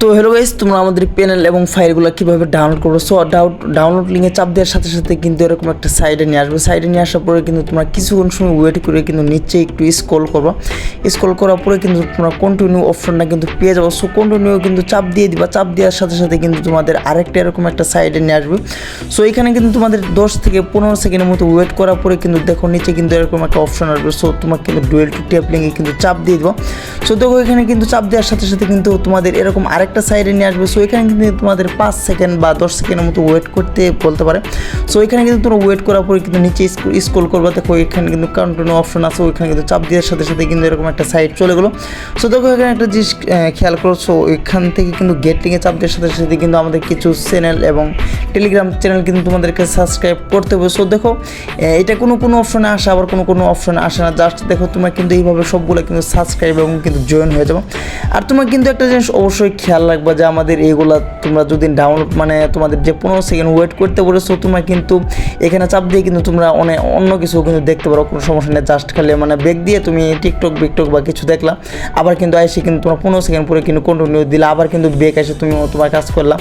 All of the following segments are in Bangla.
তো হ্যালো গাইস, তোমরা আমাদের প্যানেল এবং ফাইলগুলো কীভাবে ডাউনলোড করবো। সো ডাউনলোড লিঙ্কে চাপ দেওয়ার সাথে সাথে কিন্তু এরকম একটা সাইডে নিয়ে আসবে। সাইডে নিয়ে আসার পরে কিন্তু তোমরা কিছুক্ষণ সময় ওয়েট করে কিন্তু নিচে একটু স্ক্রল করবো। স্ক্রল করার পরে কিন্তু তোমরা কন্টিনিউ অপশনটা কিন্তু পেয়ে যাবো। সো কন্টিনিউ কিন্তু চাপ দিয়ে দিবা। চাপ দেওয়ার সাথে সাথে কিন্তু তোমাদের আরেকটা এরকম একটা সাইডে নিয়ে আসবে। সো এখানে কিন্তু তোমাদের 10 থেকে 15 সেকেন্ডের মতো ওয়েট করার পরে কিন্তু দেখো নিচে কিন্তু এরকম একটা অপশন আসবে। সো তোমাকে কিন্তু ডুয়েল টু ট্যাপ লিঙ্কে কিন্তু চাপ দিয়ে দেবো। সো দেখো এখানে কিন্তু চাপ দেওয়ার সাথে সাথে কিন্তু তোমাদের এরকম আরেকটা সাইডে নিয়ে আসবে। সো এখানে কিন্তু তোমাদের 5 সেকেন্ড বা 10 সেকেন্ডের মতো ওয়েট করতে বলতে পারে। সো এখানে কিন্তু তোমরা ওয়েট করার পরে কিন্তু নিচে স্ক্রল করবা। দেখো এখানে কিন্তু কন্টিনিউ অপশন আছে, ওইখানে কিন্তু চাপ দেওয়ার সাথে সাথে কিন্তু এরকম একটা সাইড চলে গেলো। সো দেখো এখানে একটা জিনিস খেয়াল করো। সো এখান থেকে কিন্তু গেট লিঙ্কে চাপ দেওয়ার সাথে সাথে কিন্তু আমাদের কিছু চ্যানেল এবং টেলিগ্রাম চ্যানেল কিন্তু তোমাদেরকে সাবস্ক্রাইব করতে হবে। সো দেখো এটা কোনো অপশনে আসে, আবার কোনো অপশনে আসে না। জাস্ট দেখো তোমরা কিন্তু এইভাবে সবগুলো কিন্তু সাবস্ক্রাইব এবং কিন্তু জয়েন হয়ে যাবো। আর তোমরা কিন্তু একটা জিনিস অবশ্যই খেয়াল রাখবা যে আমাদের এইগুলা তোমরা যদি ডাউনলোড তোমাদের যে 15 সেকেন্ড ওয়েট করতে বলেছো, তোমরা কিন্তু এখানে চাপ দিয়ে কিন্তু তোমরা অন্য কিছু কিন্তু দেখতে পারো, কোনো সমস্যা নেই। জাস্ট খালি ব্যাক দিয়ে তুমি টিকটক বা কিছু দেখলা, আবার কিন্তু এসে কিন্তু তোমরা 15 সেকেন্ড পরে কিন্তু কন্টিনিউ দিলা, আবার কিন্তু ব্যাক এসে তুমি তোমার কাজ করলা।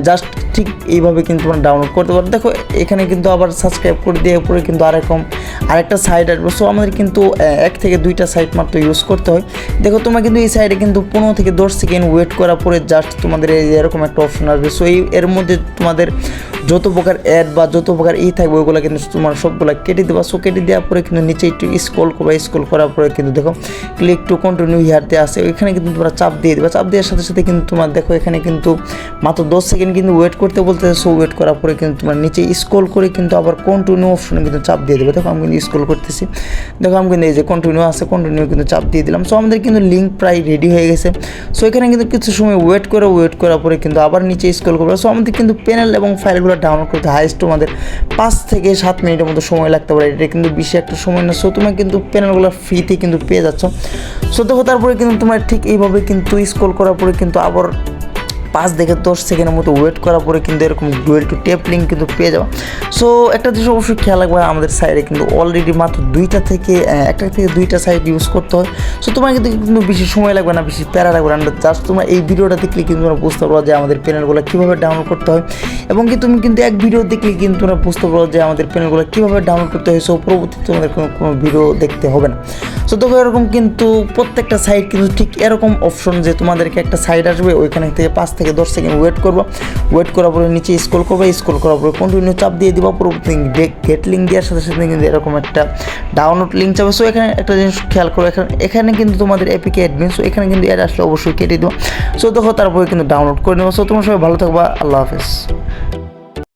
জাস্ট ঠিক এইভাবে কিন্তু তোমরা ডাউনলোড করতে পারো। দেখো এখানে কিন্তু আবার সাবস্ক্রাইব করে দিয়ে পরে কিন্তু আরেকটা সাইট আসবে। সো আমাদের কিন্তু 1 থেকে 2টা সাইট মাত্র ইউজ করতে হয়। দেখো তোমরা কিন্তু এই সাইডে কিন্তু 15 থেকে 10 সেকেন্ড ওয়েট করার পরে জাস্ট তোমাদের এরকম একটা অপশন আসবে। সো এর মধ্যে তোমাদের যত প্রকার অ্যাড বা যত প্রকার থাকবে ওইগুলো কিন্তু তোমার সবগুলো কেটে দেবা। সো কেটে দেওয়ার পরে কিন্তু নিচে একটু স্ক্রল করবা। স্ক্রল করার পরে কিন্তু দেখো ক্লিক টু কন্টিনিউ হিয়ারতে আসে, ওইখানে কিন্তু তোমরা চাপ দিয়ে দেবা। চাপ দেওয়ার সাথে সাথে কিন্তু তোমার দেখো এখানে কিন্তু মাত্র 10 সেকেন্ড কিন্তু ওয়েট করতে বলতে। সো ওয়েট করার পরে কিন্তু তোমার নিচে স্ক্রল করে কিন্তু আবার কন্টিনিউ অপশনে কিন্তু চাপ দিয়ে দেবে। দেখো আমি কিন্তু স্ক্রল করতেছি, দেখো আমি কিন্তু এই যে কন্টিনিউ আছে, কন্টিনিউ কিন্তু চাপ দিয়ে দিলাম। সো আমাদের কিন্তু লিঙ্ক প্রায় রেডি হয়ে গেছে। সো এখানে কিন্তু কিছু সময় ওয়েট করার পরে কিন্তু আবার নিচে স্ক্রল করবো। সো আমাদের কিন্তু প্যানেল এবং ফাইলগুলো ডাউনলোড করতে হাইস্ট আমাদের 5 থেকে 7 মিনিটের মতো সময় লাগতে পারে। এটা কিন্তু বেশি একটা সময় না। সো তোমরা কিন্তু প্যানেলগুলো ফ্রিতে কিন্তু পেয়ে যাচ্ছ। সো দেখো তারপরে কিন্তু তোমরা ঠিক এইভাবে কিন্তু স্ক্রল করার পরে কিন্তু আবার 5 থেকে 10 সেকেন্ডের মতো ওয়েট করার পরে কিন্তু এরকম ডুয়েল টু ট্যাপ লিঙ্ক কিন্তু পেয়ে যাবো। সো একটা জিনিস অবশ্যই খেয়াল রাখবে, আমাদের সাইডে কিন্তু অলরেডি মাত্র 1 থেকে 2টা সাইট ইউজ করতে হয়। সো তোমার কিন্তু বেশি সময় লাগবে না, বেশি প্যারা লাগবে না। জাস্ট তোমরা এই ভিডিওটা দেখলে কিন্তু তোমরা বুঝতে পারো যে আমাদের প্যানেলগুলো কীভাবে ডাউনলোড করতে হয়, এবং কি তুমি কিন্তু এক ভিডিও দেখলে কিন্তু তোমরা বুঝতে পারো যে আমাদের প্যানেলগুলো কীভাবে ডাউনলোড করতে হয়। সো পরবর্তীতে তোমাদের কোনো ভিডিও দেখতে হবে না। সো দেখো এরকম কিন্তু প্রত্যেকটা সাইট কিন্তু ঠিক এরকম অপশন যে তোমাদেরকে একটা সাইট আসবে, ওইখানে থেকে 5 থেকে 10 সেকেন্ড ওয়েট করবো। ওয়েট করার পরে নিচে স্ক্রল করবে। স্ক্রল করার পরে কন্টিনিউ চাপ দিয়ে দিবা। পরবর্তী গেট লিঙ্ক দেওয়ার সাথে সাথে কিন্তু এরকম একটা ডাউনলোড লিঙ্ক যাবে। সো এখানে একটা জিনিস খেয়াল করো, এখানে কিন্তু তোমাদের এপিকে অ্যাডমিন। সো এখানে কিন্তু অ্যাড আসলে অবশ্যই কেটে দেবো। সো দেখো তারপরে কিন্তু ডাউনলোড করে নেবো। সো তোমরা সবাই ভালো থাকবা। আল্লাহ হাফেজ।